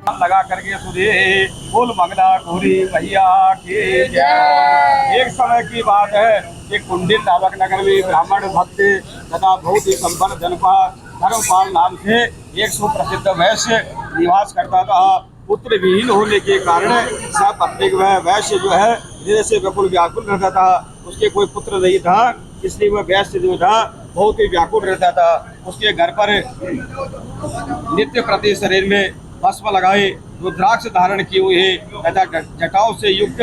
लगा करके सुधे फूल मंगला गोरी मैया की जय। एक समय की बात है कि कुंडिल नामक नगर में ब्राह्मण भक्त तथा बहुत ही संपन्न जनपद धर्मपाल नाम से एक सुप्रसिद्ध वैश्य निवास करता था। पुत्र विहीन होने के कारण सब अपने वह वैश्य जो है हृदय से बिल्कुल व्याकुल रहता था। उसके कोई पुत्र नहीं था, इसलिए वह वैश्य जो था बहुत ही व्याकुल रहता था। उसके घर पर नित्य प्रति शरीर में भस्म लगाए रुद्राक्ष धारण किए हुए तथा जटाओं से युक्त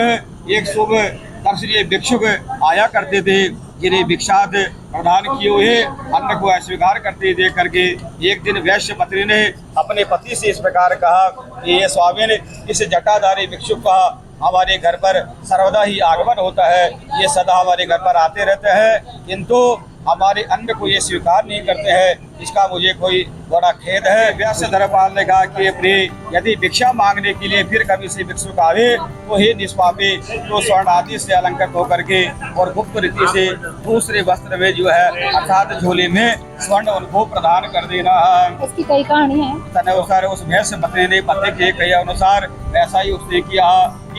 एक शुभ दर्शनीय भिक्षुक आया करते थे, जिन्हें भिक्षाद प्रदान किए हुए अन्न को अस्वीकार करते देख करके एक दिन वैश्य पत्नी ने अपने पति से इस प्रकार कहा कि ये स्वामी ने इस जटाधारी भिक्षुक का हमारे घर पर सर्वदा ही आगमन होता है, ये सदा हमारे घर पर आते रहते हैं, किंतु हमारे अन्न को ये स्वीकार नहीं करते हैं, इसका मुझे कोई बड़ा खेद है। व्यास धर्मपाल ने कहा कि अपने यदि भिक्षा मांगने के लिए फिर कभी से भिक्षुक आवे तो हे निष्पापी तो स्वर्ण आदि से अलंकृत होकर के और गुप्त रीति से दूसरे वस्त्र में जो है अर्थात झोले में स्वर्ण उनको प्रदान कर देना। इसकी कई कहानी है। तदनुसार उस वैश्य पत्नी ने पति के कहे अनुसार वैसा ही उसने किया।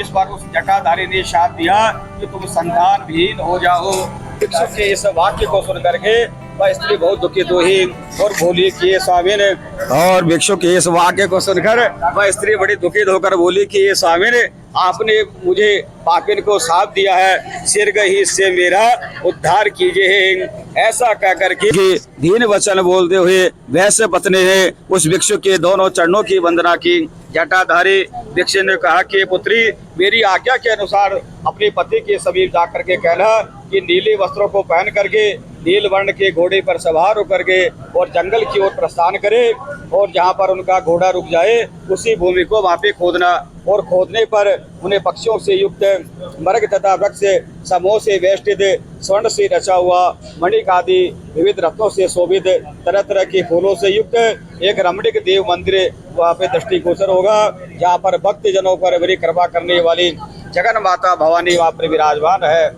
इस बार उस जटाधारी ने शाप दिया कि तुम संतान विहीन हो जाओ। भिक्षुक के इस वाक्य को सुन करके वह स्त्री बहुत दुखित हुई और बोली कि स्वामी ने, और भिक्षुक के इस वाक्य को सुनकर वह स्त्री बड़ी दुखित होकर बोली कि ये स्वामी ने आपने मुझे पापिन को साथ दिया है, सिर गही से मेरा उद्धार कीजिए। ऐसा कह करके दीन वचन बोलते हुए वैश्य पत्नी ने उस भिक्षुक के दोनों चरणों की वंदना की। जटाधारी भिक्षु ने कहा कि पुत्री मेरी आज्ञा के अनुसार अपने पति के समीप जाकर के कहना कि नीले वस्त्रों को पहन करके नील वर्ण के घोड़े पर सवार होकर के और जंगल की ओर प्रस्थान करे और जहाँ पर उनका घोड़ा रुक जाए उसी भूमि को वहाँ पे खोदना और खोदने पर उन्हें पक्षियों से युक्त मर्ग तथा वृक्ष समूह से वेष्टित स्वर्ण से रचा हुआ मणिक आदि विविध रत्नों से शोभित तरह तरह के फूलों से युक्त एक रमणीक देव मंदिर वहाँ पे दृष्टिगोचर होगा, जहाँ पर भक्त जनों पर बड़ी कृपा करने वाली जगन माता भवानी वहाँ पर विराजमान है।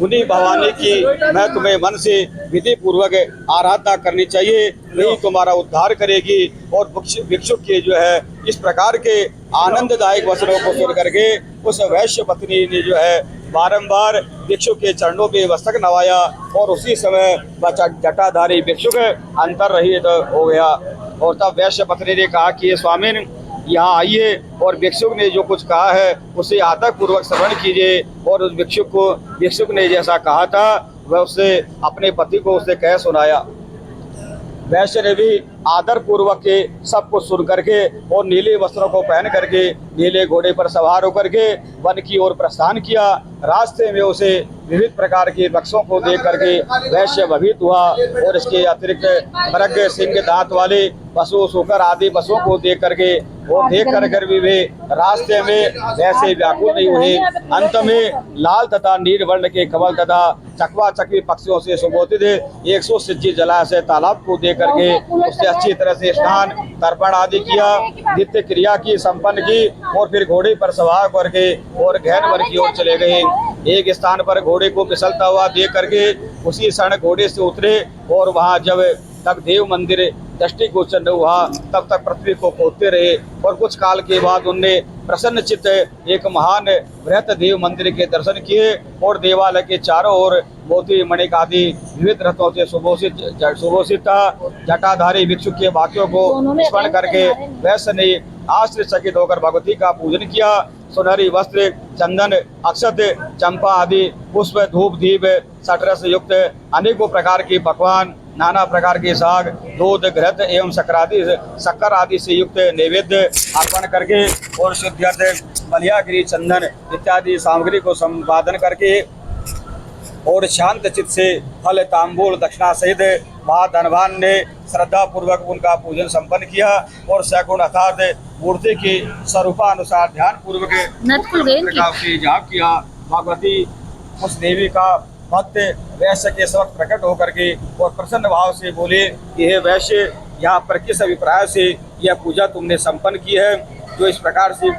मुनि भवानी की मैं तुम्हें मन से विधि पूर्वक आराधना करनी चाहिए, यही तुम्हारा उद्धार करेगी। और भिक्षुक के जो है इस प्रकार के आनंददायक वचनों को सुन करके उस वैश्य पत्नी ने जो है बारंबार भिक्षुक के चरणों पे मस्तक नवाया और उसी समय जटाधारी भिक्षुक अंतर्रहित हो गया। और तब वैश्य पत्नी ने कहा कि स्वामी यहाँ आइए और भिक्षुक ने जो कुछ कहा है उसे आदर पूर्वक श्रवण कीजिए। और उस भिक्षुक ने जैसा कहा था वह उससे अपने पति को उसे कह सुनाया। वैश्य ने भी आदर पूर्वक के सब कुछ सुन करके और नीले वस्त्रों को पहन करके नीले घोड़े पर सवार होकर के वन की ओर प्रस्थान किया। रास्ते में उसे विविध प्रकार के वृक्षों को देख करके वैश्य भयभीत हुआ और इसके अतिरिक्त मृग सिंह दांत वाले पशु सूकर आदि पशुओं को देख करके और देख कर भी वे रास्ते में वैसे व्याकुल नहीं हुए। अंत में लाल तथा नील वर्ण के कमल तथा चकवा चकवी पक्षियों से सुशोभित 100 जलाशय तालाब को देख करके उससे अच्छी तरह से स्नान तर्पण आदि किया, नित्य क्रिया की संपन्न की और फिर घोड़े पर सवार करके और गहन वन की ओर चले गए। एक स्थान पर घोड़े को फिसलता हुआ देख करके उसी क्षण घोड़े से उतरे और वहां जब तक देव मंदिर दृष्टिगोचर न हुआ तब तक पृथ्वी को खोदते रहे। और कुछ काल के बाद उनने प्रसन्न चित्त एक महान बृहत देव मंदिर के दर्शन किए और देवालय के चारों ओर मोती मणिक आदि विविध रत्नों से सुभूषित था। जटाधारी भिक्षुक के वाक्यों को स्मरण करके वैश्य ने आश्चर्यचकित होकर भगवती का पूजन किया। सुनहरी वस्त्र, चंदन, अक्षत, चंपा आदि पुष्प, धूप, दीप, सटरस युक्त अनेकों प्रकार के पकवान, नाना प्रकार के साग, दूध, घृत एवं शक्कर आदि से युक्त नैवेद्य अर्पण करके और शुद्ध बलियागिरी, चंदन इत्यादि सामग्री को संपादन करके और शांत चित्त से फल तांबूल दक्षिणा सहित वहाँ धनवान ने श्रद्धा पूर्वक उनका पूजन संपन्न किया और सगुण अर्थात मूर्ति के स्वरूपानुसार ध्यान पूर्वक जाप किया। भगवती उस देवी का भक्त वैश्य के समक्ष प्रकट होकर के और प्रसन्न भाव से बोले कि हे वैश्य, यहाँ पर किस अभिप्राय से यह पूजा तुमने संपन्न की है? जो इस प्रकार से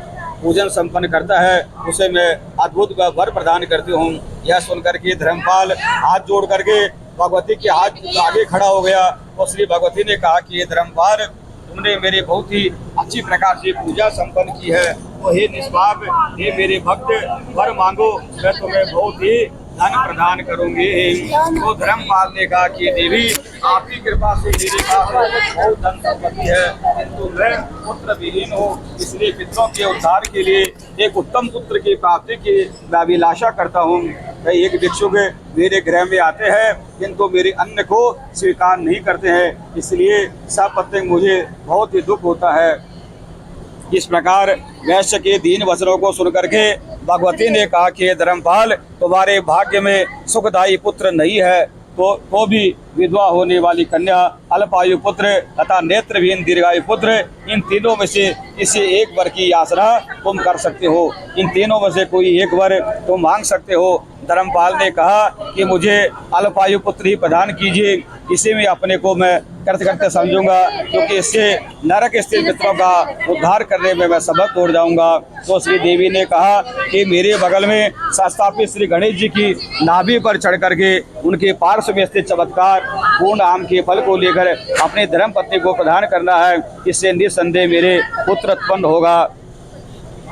पूजन संपन्न करता है उसे मैं अद्भुत वर प्रदान करती हूँ। यह सुनकर के धर्मपाल हाथ जोड़ करके भगवती के हाथ आगे खड़ा हो गया और श्री भगवती ने कहा कि ये धर्मपाल तुमने मेरे बहुत ही अच्छी प्रकार से पूजा संपन्न की है। तो हे निष्पाप, हे मेरे भक्त, वर मांगो, मैं तुम्हें बहुत ही धन प्रदान करूंगी। तो धर्मपाल ने कहा कि देवी, आपकी कृपा से मेरे पास बहुत धन संपत्ति है, किंतु मैं पुत्र विहीन हूँ, इसलिए पितरों के उद्धार के लिए एक उत्तम पुत्र की प्राप्ति की मैं अभिलाषा करता हूँ। एक भिक्षुक मेरे गृह में आते हैं, किंतु मेरे अन्न को स्वीकार नहीं करते हैं, इसलिए सपत्नी मुझे बहुत ही दुख होता है। इस प्रकार वैश्य के दीन वचनों को सुनकर के भगवती ने कहा कि धर्मपाल, तुम्हारे भाग्य में सुखदायी पुत्र नहीं है, तो भी विधवा होने वाली कन्या, अल्पायु पुत्र तथा नेत्रविहीन दीर्घायु पुत्र, इन तीनों में से किसी एक वर की याचना तुम कर सकते हो। इन तीनों में से कोई एक वर तुम मांग सकते हो। धर्मपाल ने कहा कि मुझे अल्पायु पुत्र ही प्रदान कीजिए, इसी में अपने को मैं कृतकृत्य समझूंगा, क्योंकि इससे नरक स्थित मित्रों का उद्धार करने में मैं सबक तोड़ जाऊंगा। तो श्री देवी ने कहा कि मेरे बगल में संस्थापित श्री गणेश जी की नाभि पर चढ़ करके उनके पार्श्व में स्थित चमत्कार पूर्ण आम के फल को लेकर अपने धर्म पत्नी को प्रदान करना है, इससे निस्संदेह मेरे पुत्र उत्पन्न होगा।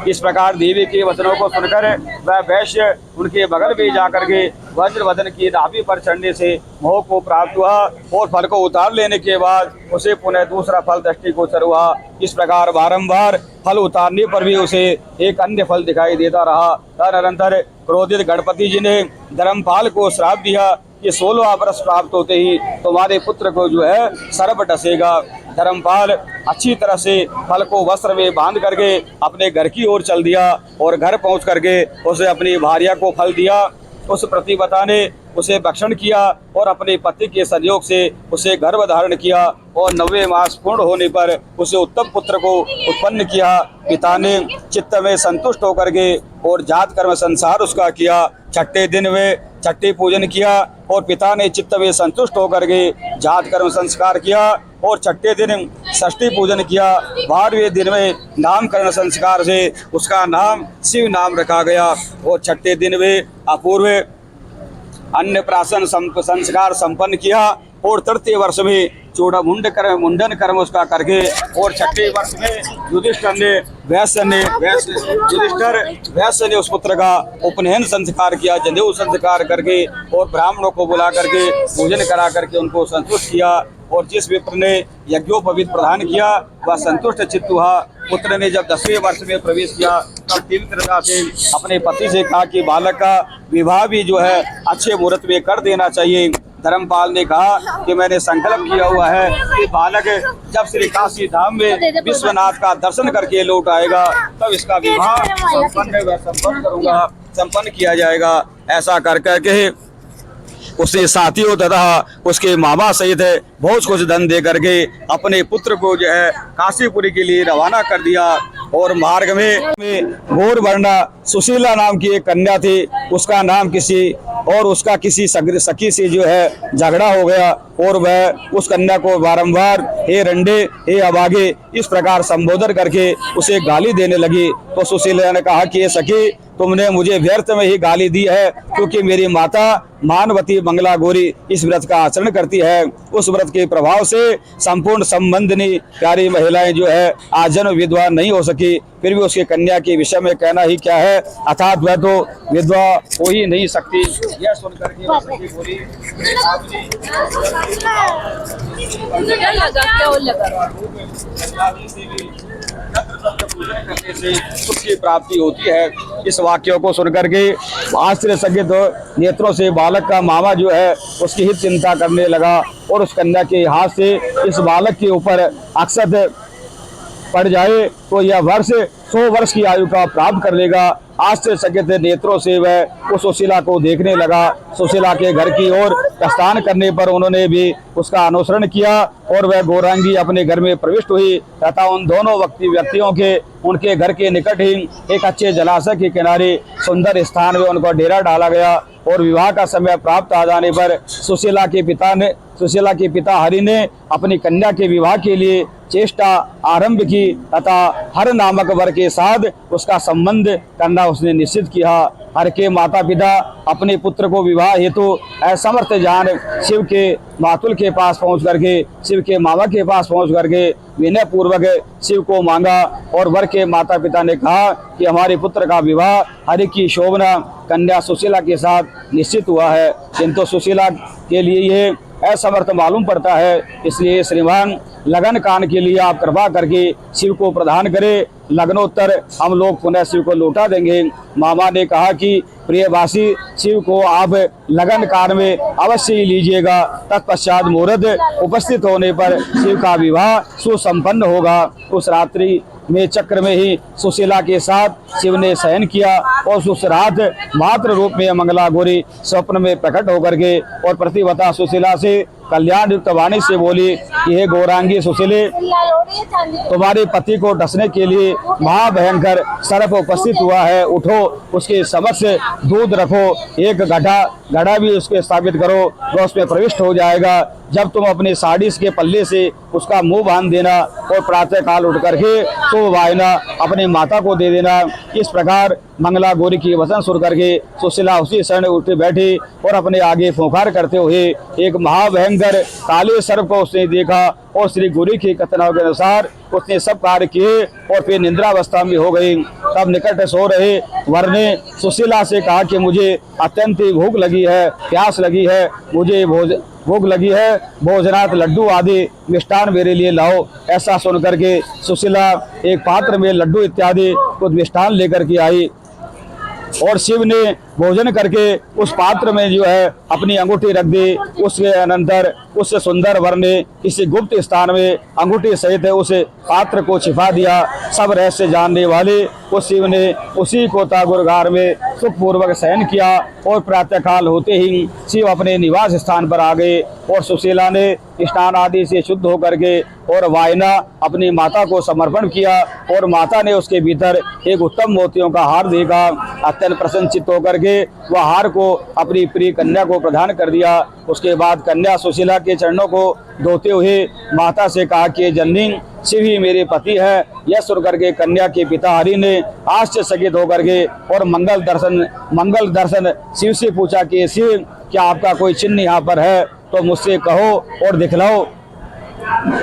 इस प्रकार देवी के वचनों को सुनकर वह वैश्य उनके बगल में जाकर के वज्रवदन की नाभि पर चढ़ने से मोह को प्राप्त हुआ और फल को उतार लेने के बाद उसे पुनः दूसरा फल दृष्टिगोचर हुआ। इस प्रकार बारंबार फल उतारने पर भी उसे एक अन्य फल दिखाई देता रहा। तदनंतर क्रोधित गणपति जी ने धर्मपाल को श्राप दिया कि 16 वर्ष प्राप्त होते ही तुम्हारे पुत्र को जो है सर्प डसेगा। धर्मपाल अच्छी तरह से फल को वस्त्र में बांध करके अपने घर की ओर चल दिया और घर पहुंच करके उसे अपनी भार्या को फल दिया। उस प्रतिव्रता ने उसे भक्षण किया और अपने पति के संयोग से उसे गर्भ धारण किया और 90 मास पूर्ण होने पर उसे उत्तम पुत्र को उत्पन्न किया। पिता ने चित्त में संतुष्ट होकर के और जात कर्म संसार उसका किया। छठे दिन वे छठी पूजन किया और पिता ने चित्त में संतुष्ट होकर के जात कर्म संस्कार किया और छठे दिन षष्ठी पूजन किया। 12वें दिन में नामकरण संस्कार से उसका नाम शिव नाम रखा गया और छठे दिन वे अपूर्व अन्नप्राशन संस्कार संपन्न किया और तृतीय वर्ष में चूड़ा मुंडन कर्म उसका करके और छठे वर्ष में युधिष्ठिर वैश्य ने उस पुत्र का उपनयन संस्कार किया, जनेऊ संस्कार करके और ब्राह्मणों को बुला करके पूजन करा करके उनको संतुष्ट किया। और जिस विप्र ने यज्ञोपवीत प्रदान किया वह संतुष्ट चित्त हुआ। पुत्र ने जब 10वें वर्ष में प्रवेश किया तब तीव्रता से अपने पति से कहा कि बालक का विवाह भी जो है अच्छे मुहूर्त में कर देना चाहिए। धर्मपाल ने कहा कि मैंने संकल्प किया हुआ है कि बालक जब श्री काशी धाम में विश्वनाथ का दर्शन करके लौट आएगा तब इसका विवाह संपन्न किया जाएगा। ऐसा कर करके उसने साथियों तथा उसके मामा सहित बहुत कुछ धन दे करके अपने पुत्र को जो है काशीपुरी के लिए रवाना कर दिया। और मार्ग में घोर वर्णा सुशीला नाम की एक कन्या थी, उसका नाम उसका किसी सखी से जो है झगड़ा हो गया और वह उस कन्या को बारंबार हे रंडे, हे अभागे इस प्रकार संबोधन करके उसे गाली देने लगी। तो सुशीला ने कहा कि ये सखी, तुमने मुझे व्यर्थ में ही गाली दी है, क्योंकि मेरी माता मानवती मंगला गौरी इस व्रत का आचरण करती है। उस व्रत के प्रभाव से संपूर्ण संबंधनी प्यारी महिलाएं जो है आजन्म विधवा नहीं हो सकी, फिर भी उसकी कन्या के विषय में कहना ही क्या है, अर्थात वह तो विधवा हो ही नहीं सकती। यह सुनकर के बोली करने से सुख की प्राप्ति होती है। इस वाक्यों को सुनकर के आश्चर्यचकित नेत्रों से बालक का मामा जो है उसकी हित चिंता करने लगा और उस कन्या के हाथ से इस बालक के ऊपर अक्षत पड़ जाए तो यह वर्ष 100 वर्ष की आयु का प्राप्त कर लेगा। आश्चर्यचकित नेत्रों से वह उस सुशीला को देखने लगा। सुशीला के घर की ओर प्रस्थान करने पर उन्होंने भी उसका अनुसरण किया और वह गौरांगी अपने घर में प्रविष्ट हुई तथा उन दोनों व्यक्तियों के उनके घर के निकट ही एक अच्छे जलाशय के किनारे सुंदर स्थान में उनको डेरा डाला गया। और विवाह का समय प्राप्त आ जाने पर सुशीला के पिता सुशीला के पिता हरि ने अपनी कन्या के विवाह के लिए चेष्टा आरंभ की तथा हर नामक वर के साथ उसका संबंध करना उसने निश्चित किया। हर के माता पिता अपने पुत्र को विवाह हेतु असमर्थ जान शिव के मातुल के पास पहुंच करके शिव के मामा के पास पहुंच करके विनय पूर्वक शिव को मांगा और वर के माता पिता ने कहा कि हमारे पुत्र का विवाह हरि की शोभना कन्या सुशीला के साथ निश्चित हुआ है, किंतु सुशीला के लिए ये असमर्थ मालूम पड़ता है। इसलिए श्रीमान लगन कान के लिए आप कृपा करके शिव को प्रदान करें, लग्नोत्तर हम लोग पुनः शिव को लौटा देंगे। मामा ने कहा कि प्रियवासी शिव को आप लगन कान में अवश्य ही लीजिएगा, तत्पश्चात मुहूर्त उपस्थित होने पर शिव का विवाह सुसंपन्न होगा। उस रात्रि में चक्र में ही सुशीला के साथ शिव ने शयन किया और उस रात मात्र रूप में मंगला गौरी स्वप्न में प्रकट होकर के और प्रतिवता सुशीला से कल्याण युक्त वाणी से बोली कि हे गौरांगी सुशीले, तुम्हारे पति को डसने के लिए महाभयंकर सर्प उपस्थित हुआ है, उठो उसके समक्ष दूध रखो, एक घड़ा भी उसके स्थापित करो, वह उसमें प्रविष्ट हो जाएगा। जब तुम अपने साड़ी के पल्ले से उसका मुंह बांध देना और प्रातः काल उठ करके तो वायना अपने माता को दे देना। इस प्रकार मंगला गौरी की वचन सुन करके सुशीला उसी क्षण उठ बैठी और अपने आगे फुंकार करते हुए एक महाभयंकर काले सर्प को उसने देखा और श्री गौरी के कथनों के अनुसार उसने सब कार्य किए और फिर निद्रावस्था में हो गई। तब निकट सो रहे वर ने सुशीला से कहा कि मुझे अत्यंत भूख लगी है, प्यास लगी है, मुझे भूख लगी है, भोजनात् लड्डू आदि मिष्ठान मेरे लिए लाओ। ऐसा सुन करके सुशीला एक पात्र में लड्डू इत्यादि कुछ मिष्ठान लेकर के आई और शिव ने भोजन करके उस पात्र में जो है अपनी अंगूठी रख दी। उसके अनंतर उस सुंदर वर ने किसी गुप्त स्थान में अंगूठी सहित उस पात्र को छिपा दिया। सब रहस्य जानने वाले उस शिव ने उसी कोतागुरगार में सुखपूर्वक शयन किया और प्रातःकाल होते ही शिव अपने निवास स्थान पर आ गए और सुशीला ने स्नान आदि से शुद्ध होकर के और वायना अपनी माता को समर्पण किया और माता ने उसके भीतर एक उत्तम मोतियों का हार देखा। अत्यंत प्रसन्नचित्त होकर के वह हार को अपनी प्रिय कन्या को प्रदान कर दिया। उसके बाद कन्या सुशीला के चरणों को धोते हुए माता से कहा कि जननी शिव ही मेरे पति है। यह सुन करके कन्या के पिता हरि ने आश्चर्यचकित होकर के और मंगल दर्शन शिव से पूछा कि शिव क्या आपका कोई चिन्ह यहाँ पर है तो मुझसे कहो और दिखलाओ।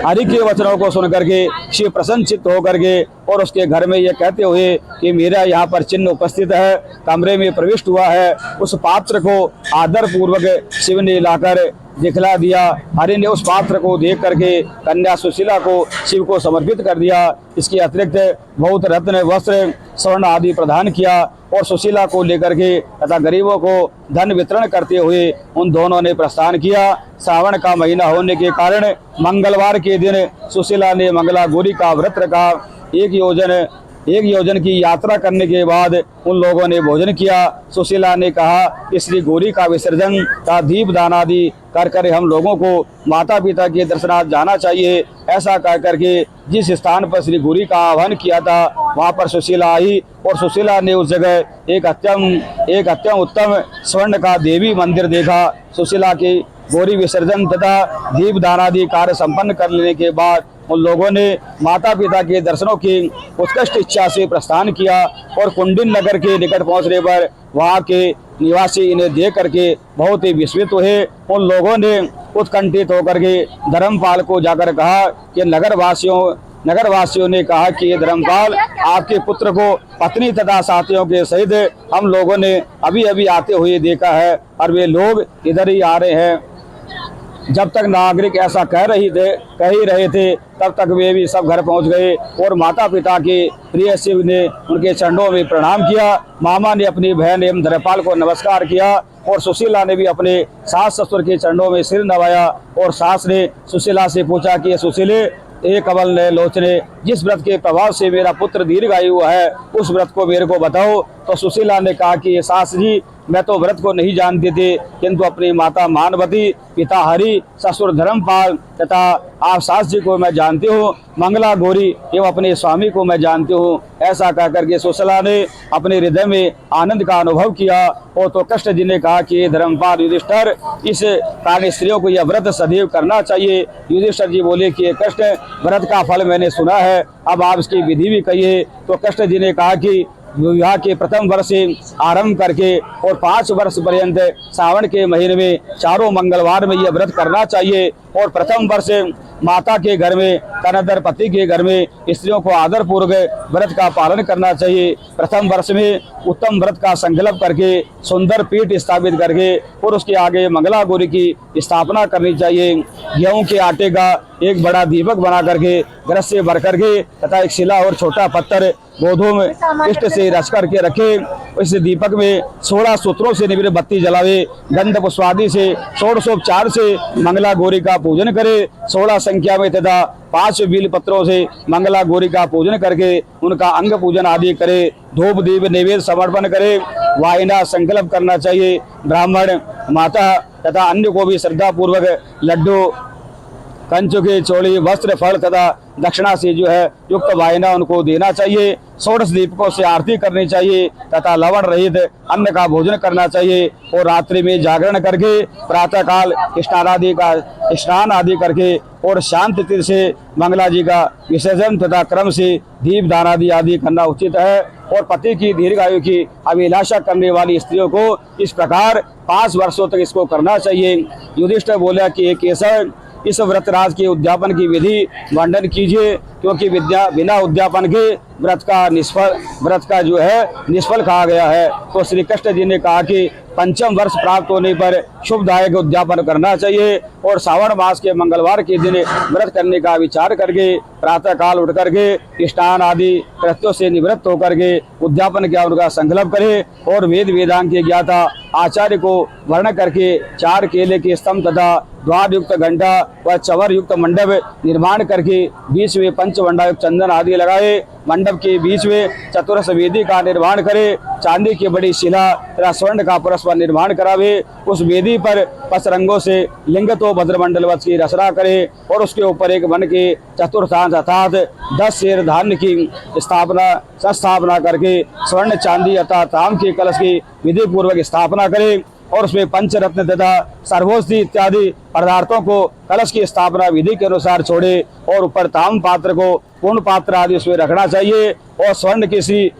हरि के वचनों को सुन करके शिव प्रसन्नचित्त होकर के और उसके घर में यह कहते हुए कि मेरा यहाँ पर चिन्ह उपस्थित है, कमरे में प्रविष्ट हुआ है। उस पात्र को आदर पूर्वक शिव ने लाकर दिखला दिया। हरि ने उस पात्र को देख करके कन्या सुशीला को शिव को समर्पित कर दिया। इसके अतिरिक्त बहुत रत्न वस्त्र स्वर्ण आदि प्रदान किया और सुशीला को लेकर के तथा गरीबों को धन वितरण करते हुए उन दोनों ने प्रस्थान किया। श्रावण का महीना होने के कारण मंगलवार के दिन सुशीला ने मंगला गौरी का व्रत रखा। एक योजन की यात्रा करने के बाद उन लोगों ने भोजन किया। सुशीला ने कहा कि श्री गौरी का विसर्जन का दीप दान आदि कर हम लोगों को माता पिता के दर्शनार्थ जाना चाहिए। ऐसा कह करके जिस स्थान पर श्री गौरी का आह्वान किया था वहां पर सुशीला आई और सुशीला ने उस जगह एक अत्यंत उत्तम स्वर्ण का देवी मंदिर देखा। सुशीला के गौरी विसर्जन तथा दीप दान आदि कार्य संपन्न कर लेने के बाद उन लोगों ने माता पिता के दर्शनों की उत्कृष्ट इच्छा से प्रस्थान किया और कुंडिन नगर के निकट पहुंचने पर वहां के निवासी इन्हें देख करके बहुत ही विस्मित हुए। उन लोगों ने उत्कंठित होकर के धर्मपाल को जाकर कहा कि नगरवासियों ने कहा कि ये धर्मपाल आपके पुत्र को पत्नी तथा साथियों के सहित हम लोगों ने अभी अभी आते हुए देखा है और वे लोग इधर ही आ रहे हैं। जब तक नागरिक ऐसा कह ही रहे थे तब तक वे भी सब घर पहुंच गए और माता पिता के प्रिय शिव ने उनके चरणों में प्रणाम किया। मामा ने अपनी बहन एवं धर्मपाल को नमस्कार किया और सुशीला ने भी अपने सास ससुर के चरणों में सिर नवाया और सास ने सुशीला से पूछा कि सुशीले एक कमल ने लोचने, जिस व्रत के प्रभाव से मेरा पुत्र दीर्घायु है उस व्रत को मेरे को बताओ। तो सुशीला ने कहा कि सास जी मैं तो व्रत को नहीं जानती थी, किंतु अपनी माता मानवती, पिता हरि, ससुर धर्मपाल तथा आप सास जी को मैं जानती हूँ, मंगला गौरी एवं अपने स्वामी को मैं जानती हूँ। ऐसा कहकर के सुशला ने अपने हृदय में आनंद का अनुभव किया। और तो कष्ट जी ने कहा कि धर्मपाल युधिष्ठिर, इस कारण स्त्रियों को यह व्रत सदैव करना चाहिए। युधिष्ठिर जी बोले कि ये कष्ट व्रत का फल मैंने सुना है, अब आप इसकी विधि भी कहिए। तो कष्ट जी ने कहा कि विवाह के प्रथम वर्ष से आरंभ करके और 5 वर्ष पर्यंत सावन के महीने में चारों मंगलवार में यह व्रत करना चाहिए। और प्रथम वर्ष माता के घर में, तनदर पति के घर में स्त्रियों को आदर पूर्वक व्रत का पालन करना चाहिए। प्रथम वर्ष में उत्तम व्रत का संकल्प करके सुंदर पीठ स्थापित करके और उसके आगे मंगला गौरी की स्थापना करनी चाहिए। गेहूं के आटे का एक बड़ा दीपक बना करके ग्रस से भर करके तथा एक शिला और छोटा पत्थर गोधूम इष्ट से रच करके रखे। इस दीपक में 16 सूत्रों से निवृत्त बत्ती जलावे। गंध पुष्पादि से षोडशोपचार से मंगला गौरी का पूजन करे। 16 संख्या में तथा 5 बील पत्रों से मंगला गौरी का पूजन करके उनका अंग पूजन आदि करे। धूप दीप नैवेद्य समर्पण करे। वायना संकल्प करना चाहिए। ब्राह्मण, माता तथा अन्य को भी श्रद्धा पूर्वक लड्डू, कंचुकी, चोली, वस्त्र, फल तथा दक्षिणा से जो है युक्त वायना उनको देना चाहिए। 16 दीपकों से आरती करनी चाहिए तथा लवण रहित अन्न का भोजन करना चाहिए। और रात्रि में जागरण करके प्रातः काल स्नान आदि करके और शांत तीर से मंगला जी का विसर्जन तथा क्रम से दीप दान आदि करना उचित है। और पति की दीर्घायु की अभिलाषा करने वाली स्त्रियों को इस प्रकार 5 वर्षों तक इसको करना चाहिए। युधिष्ठिर बोला कि एक केसर, इस व्रतराज के उद्यापन की विधि वर्णन कीजिए, क्योंकि विद्या बिना उद्यापन के व्रत का जो है निष्फल कहा गया है। तो श्री कृष्ण जी ने कहा कि पंचम वर्ष प्राप्त होने पर शुभदायक उद्यापन करना चाहिए और सावन मास के मंगलवार के दिन व्रत करने का विचार करके प्रातः काल उठ करके स्नान आदि कृत्यों से निवृत्त होकर के उद्यापन किया उनका संकल्प करे। और वेद वेदांग के ज्ञाता आचार्य को वर्ण करके 4 केले के स्तंभ तथा द्वार युक्त घंटा व चवर युक्त मंडप निर्माण करके बीच में पंचवंडा युक्त चंदन आदि लगाए। मंडप के बीच में चतुरस वेदी का निर्माण करे। चांदी की बड़ी शिला तथा स्वर्ण का परस्पर निर्माण करावे। उस वेदी पर पसरंगों से लिंग तो भद्रमंडलवत की रचना करे और उसके ऊपर एक वन के चतुर्थांश अर्थात 10 शेर धान्य की संस्थापना करके स्वर्ण, चांदी अर्थात ताम के कलश की विधि पूर्वक स्थापना करे। और उसमें पंचरत्न तथा सर्वोष्ठी इत्यादि पदार्थों को कलश की स्थापना विधि के अनुसार छोड़े। और ऊपर ताम पात्र को पूर्ण पात्र आदि उसमें रखना चाहिए। और स्वर्ण के सी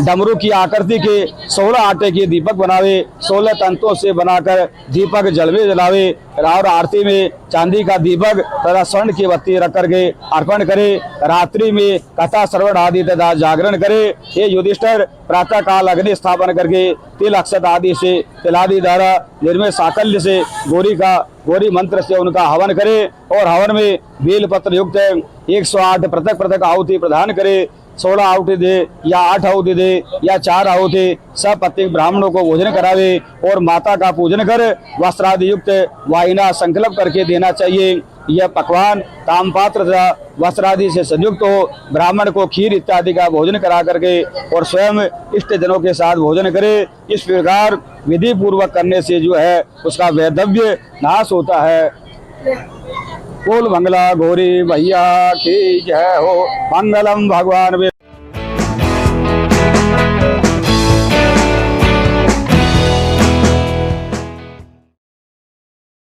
डमरू की आकृति के 16 आटे के दीपक बनावे। 16 तंतों से बनाकर दीपक जल में जलावे। और आरती में चांदी का दीपक तथा स्वर्ण की बत्ती रख करके अर्पण करे। रात्रि में कथा श्रवण आदि तथा जागरण करे। ये युधिष्ठिर प्रातः काल अग्नि स्थापन करके तिल अक्षत आदि से तिलादि द्वारा निर्मित साकल्य से गौरी मंत्र से उनका हवन करे। और हवन में बेल पत्र युक्त 108 पृथक आहुति प्रदान करे। 16 आहुति दे या 8 आहुति दे या 4 आहुति सब पति ब्राह्मणों को भोजन करावे। और माता का पूजन कर वस्त्रादि युक्त वायना संकल्प करके देना चाहिए। यह पकवान तामपात्र तथा वस्त्रादि से संयुक्त हो। ब्राह्मण को खीर इत्यादि का भोजन करा करके और स्वयं इष्ट जनों के साथ भोजन करे। इस प्रकार विधि पूर्वक करने से जो है उसका वैधव्य नाश होता है। बोल मंगला गौरी भैया की जय हो। मंगलम भगवान